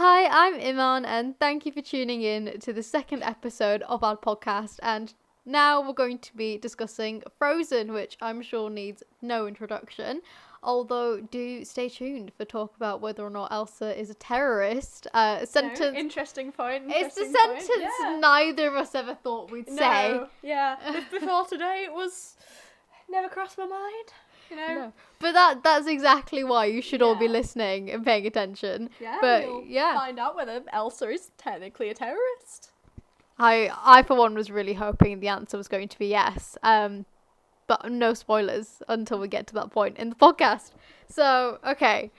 Hi, I'm Iman, and thank you for tuning in to the second episode of our podcast. And now we're going to be discussing Frozen, which I'm sure needs no introduction. Although, do stay tuned for talk about whether or not Elsa is a terrorist. Sentence. No, interesting point. It's the sentence neither of us ever thought we'd say. Yeah. Before today, it was never crossed my mind. No. But that's exactly why you should all be listening and paying attention. Yeah, but you'll yeah, find out whether Elsa is technically a terrorist. I for one was really hoping the answer was going to be yes. But no spoilers until we get to that point in the podcast. So, okay.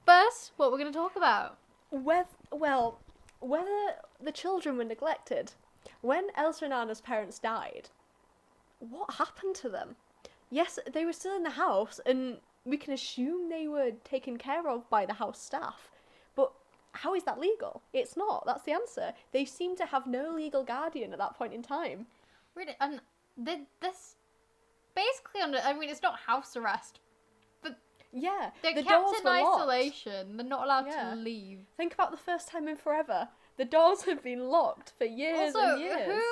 First, what we're going to talk about. Whether the children were neglected. When Elsa and Anna's parents died, what happened to them? Yes, they were still in the house, and we can assume they were taken care of by the house staff. But how is that legal? It's not. That's the answer. They seem to have no legal guardian at that point in time. Really? And this basically it's not house arrest, but yeah, they're the kept doors in were locked. isolation. They're not allowed to leave. Think about the first time in forever. The doors have been locked for years and years.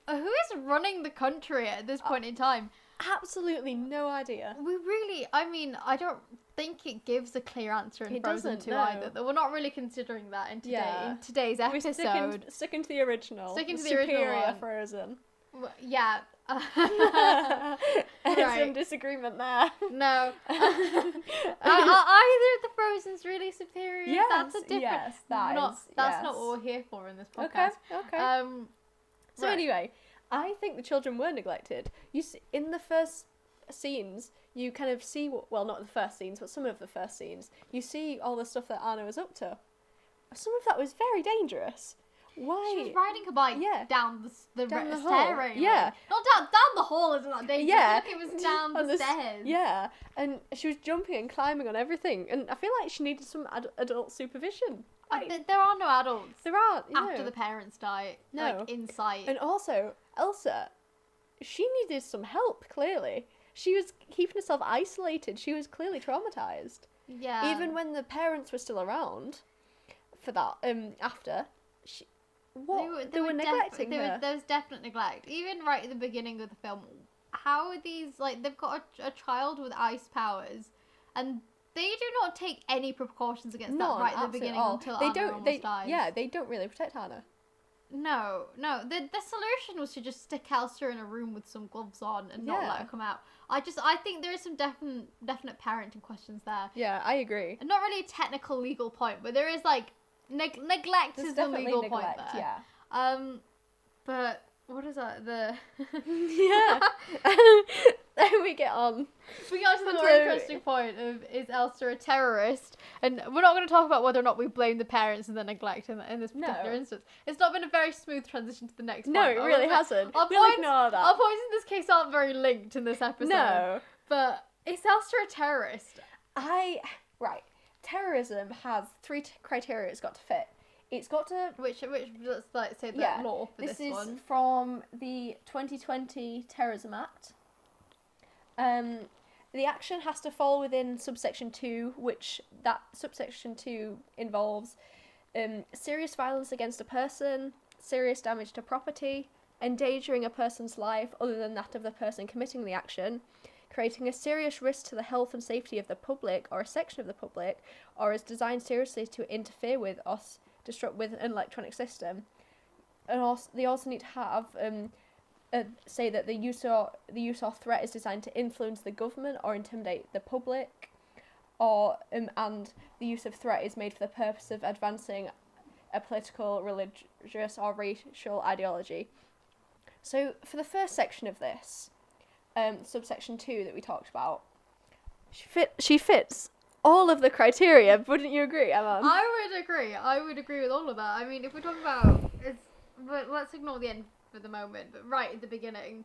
Who is running the country at this point in time? Absolutely no idea. I don't think it gives a clear answer in Frozen 2 either. We're not really considering that in today's episode. We're sticking to the original. Superior Frozen. Yeah. There's some disagreement there. No. Either of the Frozen's really superior. Yes, that's a different. Yes, that's not what we're here for in this podcast. Okay. Anyway, I think the children were neglected. You see, in the first scenes, you kind of see not the first scenes, but some of the first scenes. You see all the stuff that Anna was up to. Some of that was very dangerous. Why? She was riding a bike down the hall. Yeah. Not down the hall isn't that dangerous. Yeah. It was down the stairs. Yeah. And she was jumping and climbing on everything. And I feel like she needed some adult supervision. There are no adults. There aren't. After the parents die. No. In sight. And also, Elsa, she needed some help, clearly. She was keeping herself isolated. She was clearly traumatised. Yeah. Even when the parents were still around for that, after, they were neglecting her. There was definite neglect. Even right at the beginning of the film, how are these, they've got a child with ice powers, and they do not take any precautions against that right at the beginning until Anna almost dies. Yeah, they don't really protect Anna. No. The solution was to just stick Elsa in a room with some gloves on and not let her come out. I think there is some definite parenting questions there. Yeah, I agree. And not really a technical legal point, but there is neglect is the legal point there. Yeah. But what is that? Yeah. Then we get on. We got to the more interesting point of, is Elsa a terrorist? And we're not going to talk about whether or not we blame the parents and the neglect in this particular instance. It's not been a very smooth transition to the next point. No, it really hasn't. We'll ignore that. Our points in this case aren't very linked in this episode. No. But is Elsa a terrorist? Right. Terrorism has 3 criteria it's got to fit. It's got to... Which let's say the law for this one. This is from the 2020 Terrorism Act. The action has to fall within subsection 2, which that subsection 2 involves serious violence against a person, serious damage to property, endangering a person's life other than that of the person committing the action, creating a serious risk to the health and safety of the public or a section of the public, or is designed seriously to interfere with or disrupt with an electronic system. And also, they also need to have say that the use or threat is designed to influence the government or intimidate the public, or and the use of threat is made for the purpose of advancing a political, religious, or racial ideology. So for the first section of this, subsection 2 that we talked about, she fits all of the criteria. Wouldn't you agree, Emma? I would agree with all of that. I mean, if we're talking about but let's ignore the end for the moment. But right at the beginning,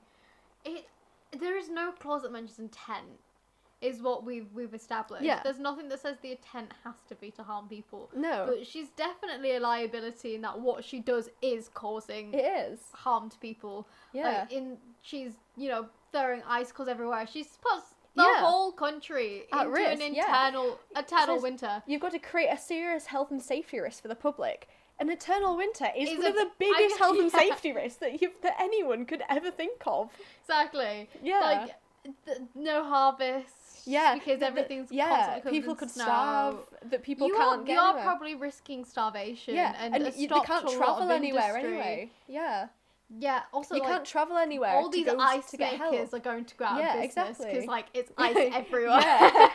there is no clause that mentions intent, is what we've established. Yeah. There's nothing that says the intent has to be to harm people. No. But she's definitely a liability in that what she does is causing harm to people. Yeah. She's throwing icicles everywhere. She's the Yeah. whole country At into risk, an yeah. eternal says- winter. You've got to create a serious health and safety risk for the public. An eternal winter is Is one of a- the biggest health and yeah. safety risks that anyone could ever think of. Exactly. Yeah. Like, no harvest. Yeah, Because everything's yeah, constantly covered people in could snow. starve. That people you can't get You are anywhere. probably risking starvation. Yeah, and, and a they stop can't to a lot travel of anywhere industry. anyway. Yeah, Yeah. Also, you like, can't travel anywhere. all to these go ice to get makers help. are going to go out Yeah, of business exactly. because like it's ice everywhere. Yeah.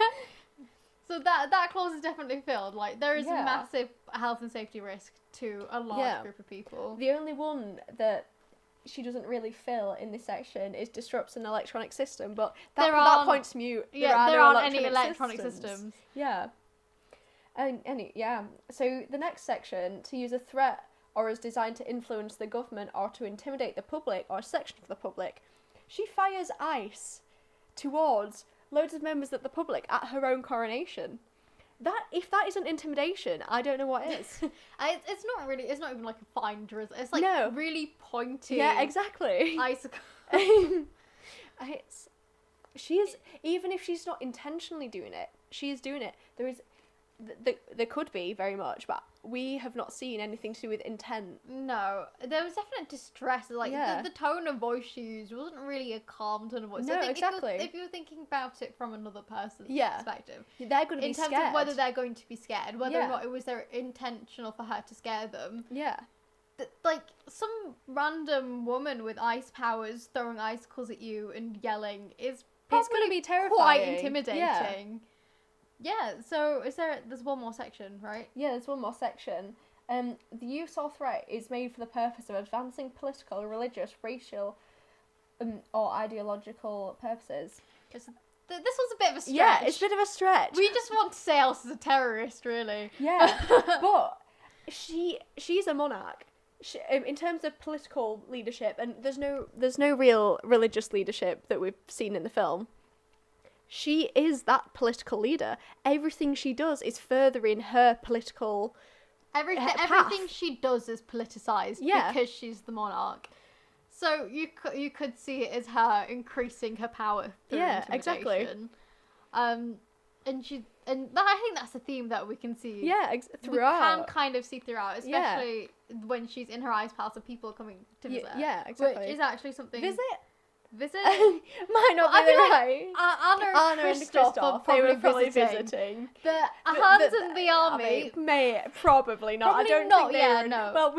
So that clause is definitely filled. Like there is Yeah. massive health and safety risk to a large Yeah. group of people. The only one that she doesn't really fill in this section is disrupts an electronic system, but that point's mute. There no aren't any electronic systems. Yeah. So the next section, to use a threat or is designed to influence the government or to intimidate the public or a section of the public, she fires ice towards loads of members of the public at her own coronation. If that isn't intimidation, I don't know what is. It's not even like a fine drizzle. It's like No. really pointy. Yeah, exactly. Icicle. She is, even if she's not intentionally doing it, she is doing it. There could be very much, but we have not seen anything to do with intent. No, there was definite distress. Like Yeah. the tone of voice she used wasn't really a calm tone of voice. No, I think exactly. If you're thinking about it from another person's Yeah. perspective, They're going to be in terms scared. of whether they're going to be scared, whether Yeah. or not it was their intentional for her to scare them. Yeah. Like some random woman with ice powers throwing icicles at you and yelling is probably It's going to be terrifying. quite intimidating. Yeah, so there's one more section, right? Yeah, there's one more section. The use or threat is made for the purpose of advancing political, religious, racial, or ideological purposes. This was a bit of a stretch. Yeah, it's a bit of a stretch. We just want to say Elsa's a terrorist, really. Yeah, but she's a monarch. In terms of political leadership, and there's no real religious leadership that we've seen in the film. She is that political leader. Everything she does is furthering her political Everything path. she does is politicized Yeah. because she's the monarch. So you could see it as her increasing her power through exactly. intimidation. I think that's a theme that we can see. Yeah, throughout. We can kind of see throughout, especially when she's in her ice palace and people are coming to visit. Yeah, exactly. Which is actually something. Visit? Might not be the right. Anna and Christoph they were probably probably visiting. The Hans and the army. Probably not. Probably I don't not, think they yeah, were. no. Well,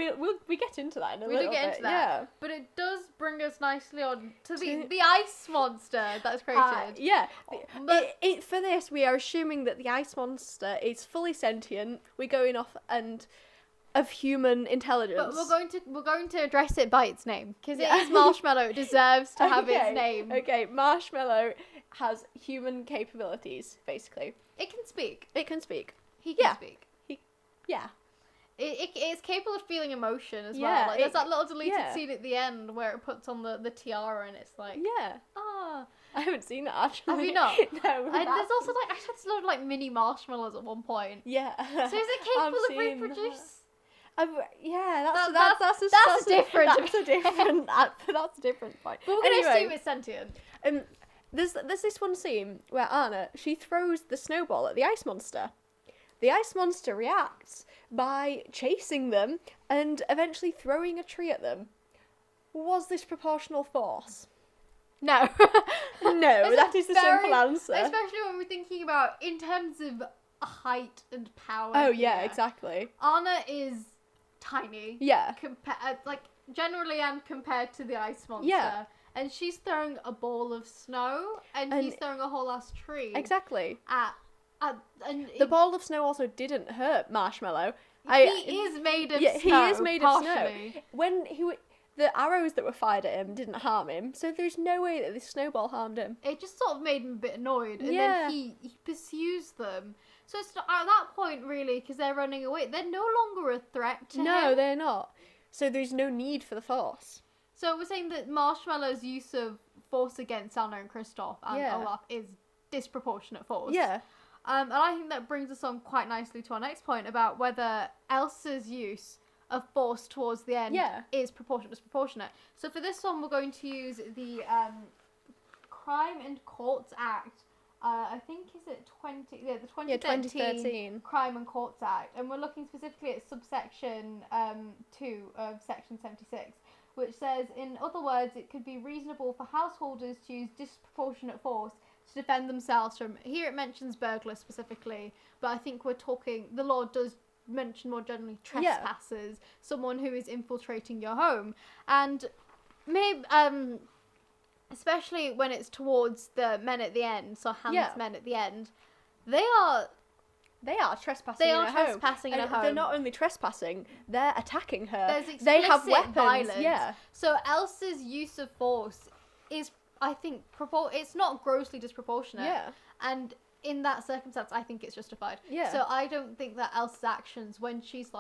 we get into that in a We little do get bit. into that. Yeah. But it does bring us nicely on to the ice monster that's created. Yeah. But- For this, we are assuming that the ice monster is fully sentient. We're going off of human intelligence. But we're going to address it by its name because it is Marshmallow. It deserves to have its name. Okay, Marshmallow has human capabilities, basically. It can speak. It can speak. He can speak. Yeah. It's capable of feeling emotion as Yeah, well. Like there's that little deleted yeah. scene at the end where it puts on the tiara and it's like, Yeah. ah. I haven't seen that, actually. Have you not? No. And there's also like I had a lot of like mini marshmallows at one point. Yeah. So is it capable of reproduce? Yeah, that's That's a different point. But we're gonna assume it's sentient. There's this one scene where Anna, she throws the snowball at the ice monster. The ice monster reacts by chasing them and eventually throwing a tree at them. Was this proportional force? No. No, that is the simple answer. Especially when we're thinking about in terms of height and power. Oh yeah, here. exactly. Anna is tiny. Yeah. Like generally and compared to the ice monster. Yeah. And she's throwing a ball of snow and he's throwing a whole ass tree. Exactly. And The ball of snow also didn't hurt Marshmallow. He is made of snow. He is made partially. of snow. When the arrows that were fired at him didn't harm him, so there's no way that this snowball harmed him. It just sort of made him a bit annoyed, and Yeah. then he pursues them. So it's not, at that point, really, because they're running away, they're no longer a threat to him. No, they're not. So there's no need for the force. So we're saying that Marshmallow's use of force against Anna and Kristoff and Yeah. Olaf is disproportionate force. Yeah. And I think that brings us on quite nicely to our next point about whether Elsa's use of force towards the end is disproportionate. So for this one, we're going to use the Crime and Courts Act I think is it the 2013 Crime and Courts Act, and we're looking specifically at subsection 2 of section 76, which says, in other words, it could be reasonable for householders to use disproportionate force to defend themselves from. Here it mentions burglars specifically, but I think the law does mention more generally trespassers, someone who is infiltrating your home, and maybe especially when it's towards the men at the end, so Hans' men at the end, they are trespassing in her home. Trespassing in her home. They're not only trespassing, they're attacking her. There's explicit they have weapons. Violence. Yeah. So Elsa's use of force is, I think, it's not grossly disproportionate. Yeah. And in that circumstance, I think it's justified. Yeah. So I don't think that Elsa's actions, when she's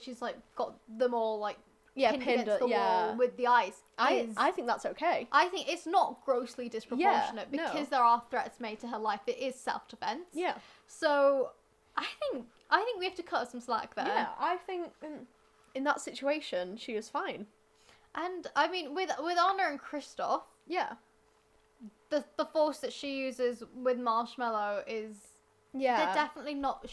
she's got them all pinned against the wall with the ice. I think that's okay. I think it's not grossly disproportionate because there are threats made to her life. It is self-defense. Yeah. So I think we have to cut her some slack there. Yeah, I think in that situation she was fine. And I mean, with Anna and Kristoff, the force that she uses with Marshmallow is they're definitely not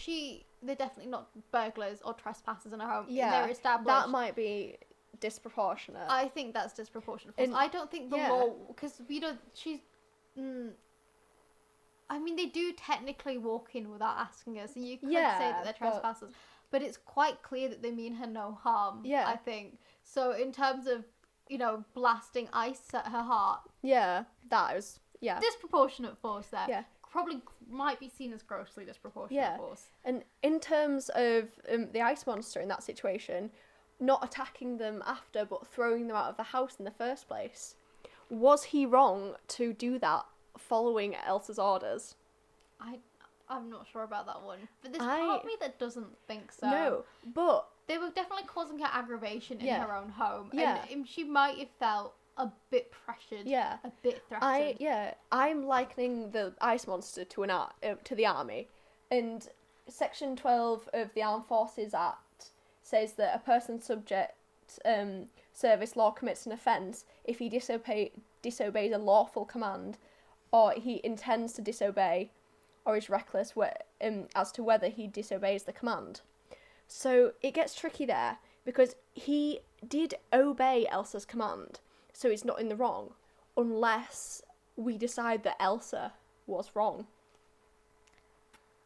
burglars or trespassers in her home. Yeah, they're established. That might be disproportionate. I think that's disproportionate force. I don't think the law, because she's. I mean, they do technically walk in without asking her, so you could say that they're trespassers, but it's quite clear that they mean her no harm. Yeah, I think so. In terms of blasting ice at her heart. Yeah, that is disproportionate force there. Yeah. Probably might be seen as grossly disproportionate force. And in terms of the ice monster in that situation, not attacking them after but throwing them out of the house in the first place, was he wrong to do that following Elsa's orders? I'm not sure about that one, but there's part of me that doesn't think so. No, but they were definitely causing her aggravation in her own home, and she might have felt a bit pressured, a bit threatened. I'm likening the ice monster to to the army, and Section 12 of the Armed Forces Act says that a person subject service law commits an offence if he disobeys a lawful command, or he intends to disobey, or is reckless as to whether he disobeys the command. So it gets tricky there, because he did obey Elsa's command, so he's not in the wrong, unless we decide that Elsa was wrong.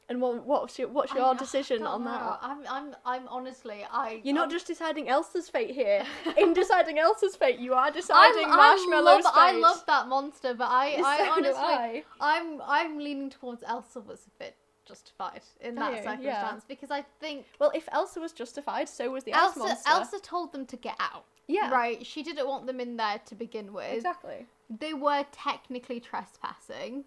And what's your decision on that? I'm honestly, You're not just deciding Elsa's fate here. In deciding Elsa's fate, you are deciding Marshmallow's fate. I love that monster, but I So honestly, I'm leaning towards Elsa was a bit justified in that circumstance, because I think, well, if Elsa was justified, so was the ice monster. Elsa told them to get out. Yeah. Right. She didn't want them in there to begin with. Exactly. They were technically trespassing.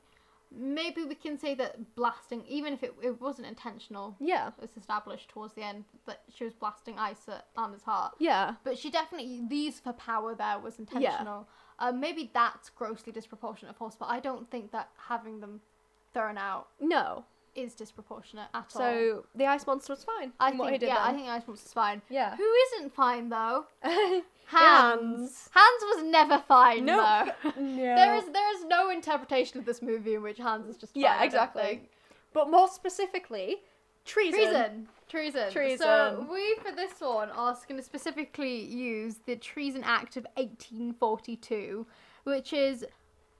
Maybe we can say that blasting, even if it wasn't intentional, it's established towards the end that she was blasting ice at Anna's heart. Yeah. But she definitely, the use of her power there was intentional. Maybe that's grossly disproportionate force, but I don't think that having them thrown out is disproportionate at all. So the ice monster was fine. I think the ice monster's fine. Yeah. Who isn't fine though? Hans. Hans was never fine though. No. There is no interpretation of this movie in which Hans is just fine. Yeah, exactly. But more specifically, treason. So we, for this one, are going to specifically use the Treason Act of 1842, which is,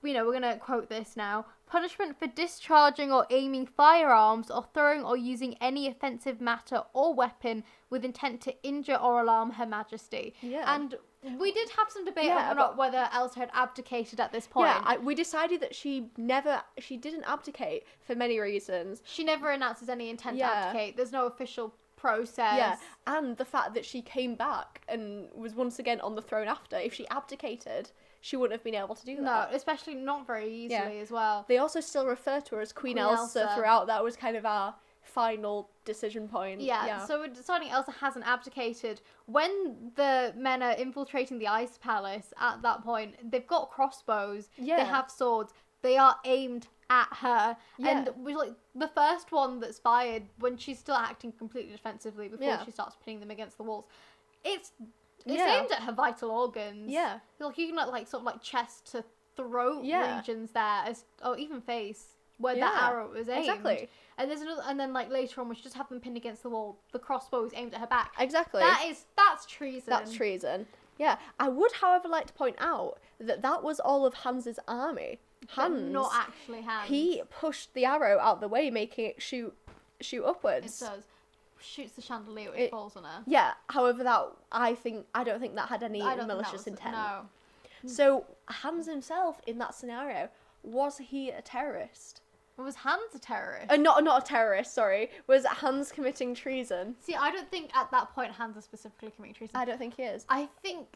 we're going to quote this now. Punishment for discharging or aiming firearms or throwing or using any offensive matter or weapon with intent to injure or alarm Her Majesty. Yeah. And we did have some debate on whether Elsa had abdicated at this point. Yeah, we decided that she didn't abdicate for many reasons. She never announces any intent to abdicate. There's no official process. Yeah, and the fact that she came back and was once again on the throne after. If she abdicated, she wouldn't have been able to do that. No, especially not very easily as well. They also still refer to her as Queen Elsa throughout. That was kind of our final decision point. Yeah, so we're deciding Elsa hasn't abdicated. When the men are infiltrating the Ice Palace, at that point, they've got crossbows, they have swords, they are aimed at her, and the first one that's fired, when she's still acting completely defensively before she starts pinning them against the walls, it's aimed at her vital organs. Yeah. Like, you can sort of chest to throat regions there, or even face. where that Yeah, arrow was aimed. exactly. And there's another, and then like later on, we should just have them pinned against the wall. The crossbow is aimed at her back. Exactly. That's treason. That's treason. Yeah. I would, however, like to point out that was all of Hans's army. But Hans, not actually Hans. he pushed the arrow out of the way, making it shoot upwards. It does. Shoots the chandelier, which falls on her. Yeah. However, I don't think that had any I don't think malicious that was, intent. No. So Hans himself, in that scenario, was he a terrorist? Was Hans a terrorist? Not a terrorist. Sorry. Was Hans committing treason? See, I don't think at that point Hans is specifically committing treason. I don't think he is. I think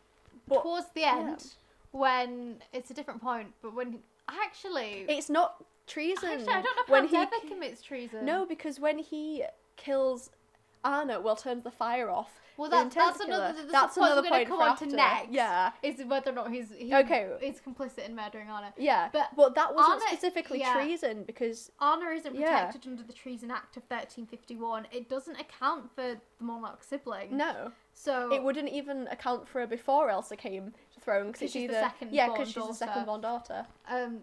But- towards the end, when it's a different point, but when actually, It's not treason. actually I don't know if when Hans ever commits treason. No, because when he kills Anna, turns the fire off. Well, in that's tentacular, another. that's point another we're going point to come for on after. to next. Yeah. Is whether or not he Okay. is complicit in murdering Anna. Yeah, But but that wasn't Anna- specifically yeah. treason because Anna isn't Yeah. protected under the Treason Act of 1351. It doesn't account for the monarch's sibling. no, So it wouldn't even account for her before Elsa came to throne because it's she's the either second yeah born because she's the second daughter. born daughter.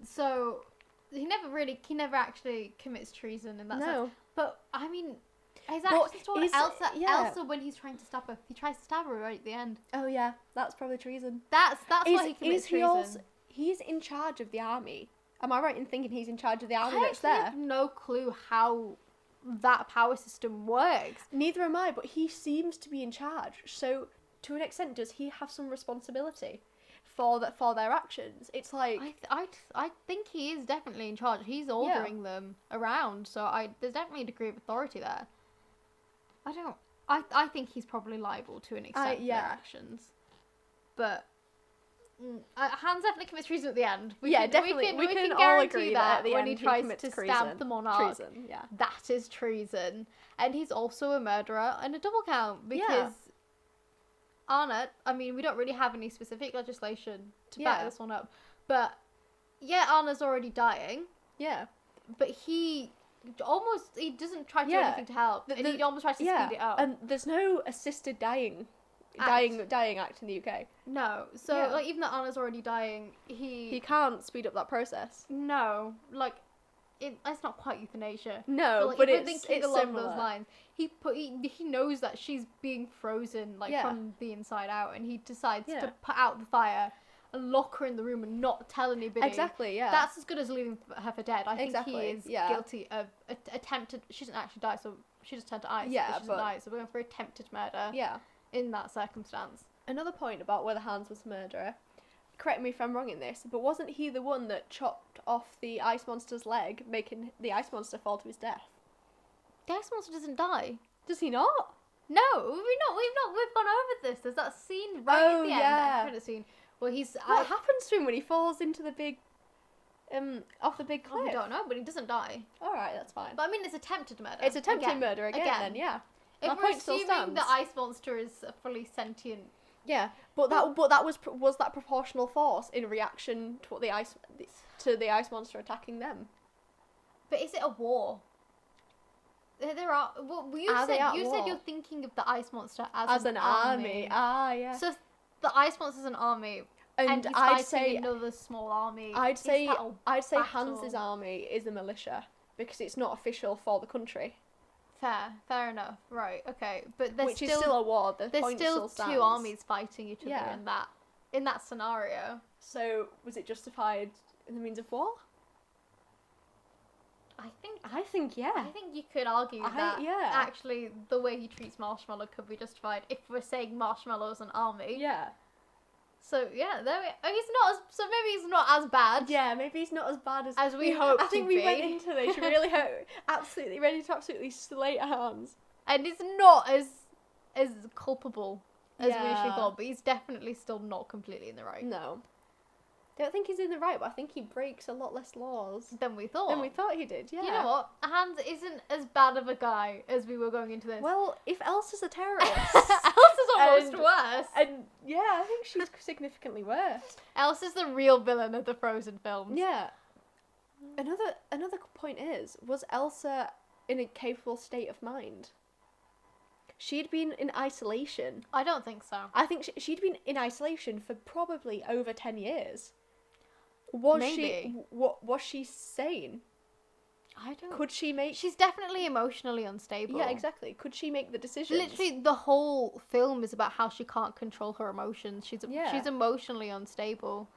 So he never actually commits treason in that sense. No, But I mean, his But actions toward is- Elsa. yeah. Elsa, when he's trying to stab her, he tries to stab her right at the end. oh yeah, that's probably treason. That's why he commits Is he treason. also he's in charge of the army? Am I right in thinking he's in charge of the army I that's actually there? have no clue how that power system works. Neither am I, but he seems to be in charge. So, to an extent, does he have some responsibility for their actions? It's like I think he is definitely in charge. He's ordering them around, so there's definitely a degree of authority there. I think he's probably liable to an extent for their actions, but Hans definitely commits treason at the end. definitely. We can all guarantee agree that at the when end he tries commits to treason. stab the monarch. Treason, yeah. That is treason, and he's also a murderer and a double count because Anna. I mean, we don't really have any specific legislation to back this one up, but Anna's already dying. Yeah. But he doesn't try to do anything to help, and he almost tries to speed it up. And there's no assisted dying act in the UK. No, so like even though Anna's already dying, He can't speed up that process. no, like it's not quite euthanasia. No, Like, but if we're it's thinking along similar. those lines. He knows that she's being frozen from the inside out, and he decides to put out the fire and lock her in the room and not tell anybody. Exactly, yeah. That's as good as leaving her for dead. I think he Exactly, is yeah. guilty of attempted. She doesn't actually die, so she just turned to ice. Yeah, but she doesn't die, so we're going for attempted murder. Yeah. In that circumstance. Another point about whether Hans was the murderer. Correct me if I'm wrong in this, but wasn't he the one that chopped off the ice monster's leg, making the ice monster fall to his death? The ice monster doesn't die. Does he not? No, we've gone over this. There's that scene right at the end, that credit scene, where What happens to him when he falls into the big, off the big cliff? we don't know, but he doesn't die. Alright, that's fine. But I mean, it's attempted murder. It's attempted murder again, then, yeah. If My we're point still assuming stands. the ice monster is a fully sentient, Yeah, but that was that proportional force in reaction to what the ice monster attacking them. but is it a war? There are. Well, you Are they said at war? you're thinking of the ice monster As an army. Ah, yeah. So the ice monster's an army, and he's I'd fighting say another small army. I'd Is say that a Hans's battle? army is a militia because it's not official for the country, Fair enough. Right. Okay. But there's which is still a war. The there's point still stands. two armies fighting each other Yeah. in that scenario. So was it justified in the means of war? I think yeah. you could argue that yeah. actually the way he treats Marshmallow could be justified if we're saying Marshmallow's an army. Yeah. So yeah, he's not as, so maybe he's not as bad. Yeah, maybe he's not as bad As we hoped I think he'd we be. went into this really absolutely ready to absolutely slate Hans. And he's not as culpable as we Yeah. initially thought, but he's definitely still not completely in the right. No. I don't think he's in the right, but I think he breaks a lot less laws Than we thought. than we thought he did. Yeah. You know what? Hans isn't as bad of a guy as we were going into this. Well, if Elsa's a terrorist, Elsa's almost And- worse. and yeah, I think she's significantly worse. Elsa's the real villain of the Frozen films. Yeah. Another point was Elsa in a capable state of mind? She'd been in isolation. I don't think so. I think she'd been in isolation for probably over 10 years. Was Maybe. was she sane? I don't. Could she make? She's definitely emotionally unstable. Yeah, exactly. Could she make the decisions? Literally, the whole film is about how she can't control her emotions. She's emotionally unstable.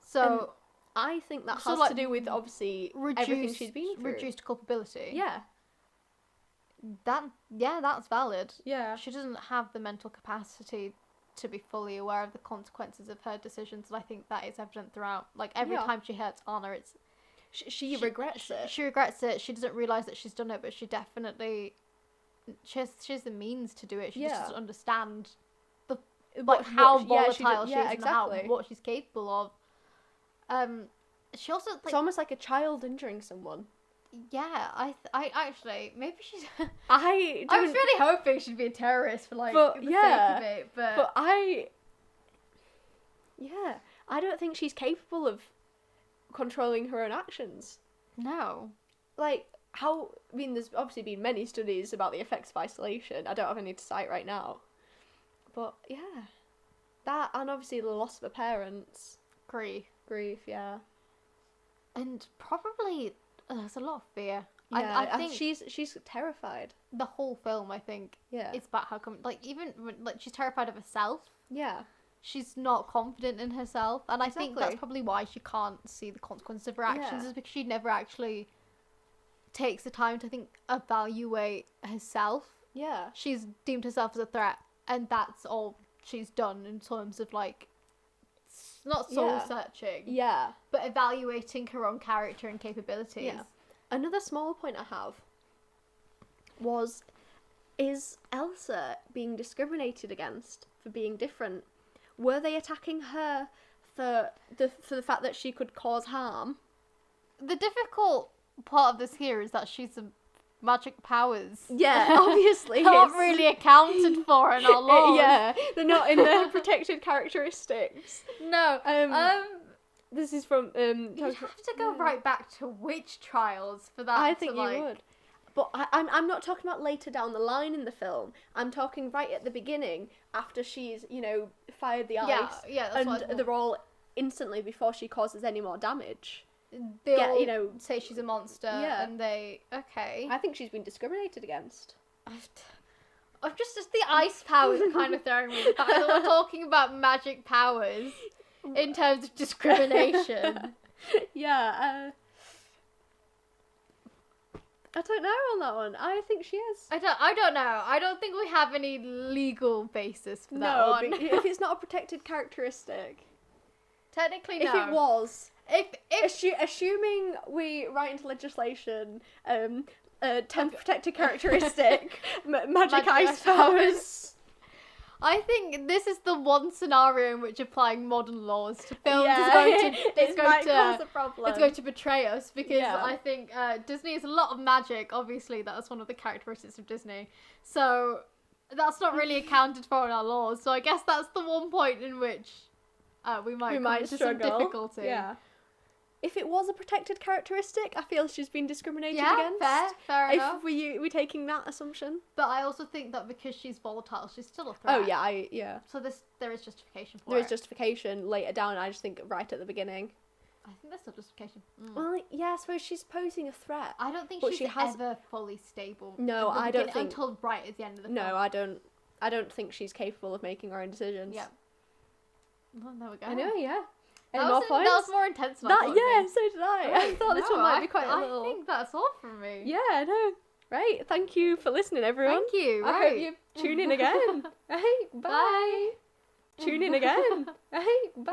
So I think that has like, to do with obviously everything she's been through. Reduced culpability. Yeah. That's valid. Yeah. She doesn't have the mental capacity to be fully aware of the consequences of her decisions, and I think that is evident throughout. Like, every time she hurts Anna, it's she regrets it. She regrets it. She doesn't realise that she's done it, but she definitely she has the means to do it. She just doesn't understand how volatile she is and what she's capable of. She also it's almost like a child injuring someone. Yeah, I actually maybe she's. I was really hoping she'd be a terrorist for the sake of it, but I don't think she's capable of controlling her own actions. No, like there's obviously been many studies about the effects of isolation. I don't have any to cite right now, but yeah, that and obviously the loss of her parents, grief, yeah, and probably. There's a lot of fear. Yeah, I think she's terrified. The whole film, I think, it's about how even she's terrified of herself. Yeah, she's not confident in herself, and I think that's probably why she can't see the consequences of her actions. Is because she never actually takes the time to evaluate herself. Yeah, she's deemed herself as a threat, and that's all she's done in terms of not soul searching. Yeah. But evaluating her own character and capabilities. Yeah. Another small point I have is Elsa being discriminated against for being different? Were they attacking her for the fact that she could cause harm? The difficult part of this here is that she's a magic powers. Yeah, obviously. Not really accounted for in our laws. Yeah, they're not in the protected characteristics. No. This is from you'd have to go right back to witch trials for that. I think you would. But I'm not talking about later down the line in the film. I'm talking right at the beginning, after she's, fired the ice. Yeah, that's and they're all instantly before she causes any more damage. They all say she's a monster, and I think she's been discriminated against. I'm just the ice powers are kind of throwing me. The fact that we're talking about magic powers in terms of discrimination. Yeah. I don't know on that one. I think she is. I don't know. I don't think we have any legal basis for that one. No, if it's not a protected characteristic. Technically, no. If it was. If assuming we write into legislation, 10th protected characteristic, magic ice powers. I think this is the one scenario in which applying modern laws to films is going to betray us, because I think Disney is a lot of magic. Obviously, that's one of the characteristics of Disney. So that's not really accounted for in our laws. So I guess that's the one point in which we might come into some difficulty. Yeah. If it was a protected characteristic, I feel she's been discriminated against. Fair enough. If we're taking that assumption. But I also think that because she's volatile, she's still a threat. Oh, yeah, So there is justification for it. There is justification later down, I just think right at the beginning. I think there's still justification. Well, yeah, I suppose she's posing a threat. I don't think she's ever fully stable. No, I don't think... Until right at the end of the film. No, I don't think she's capable of making her own decisions. Yeah. Well, there we go. I know, yeah. That was more intense than I thought. Yeah, so did I. I thought this one might be quite a little... I think that's all from me. Yeah, I know. Right, thank you for listening, everyone. Thank you. I hope you tune in again. Right, bye. Bye. Tune in again. Right, bye.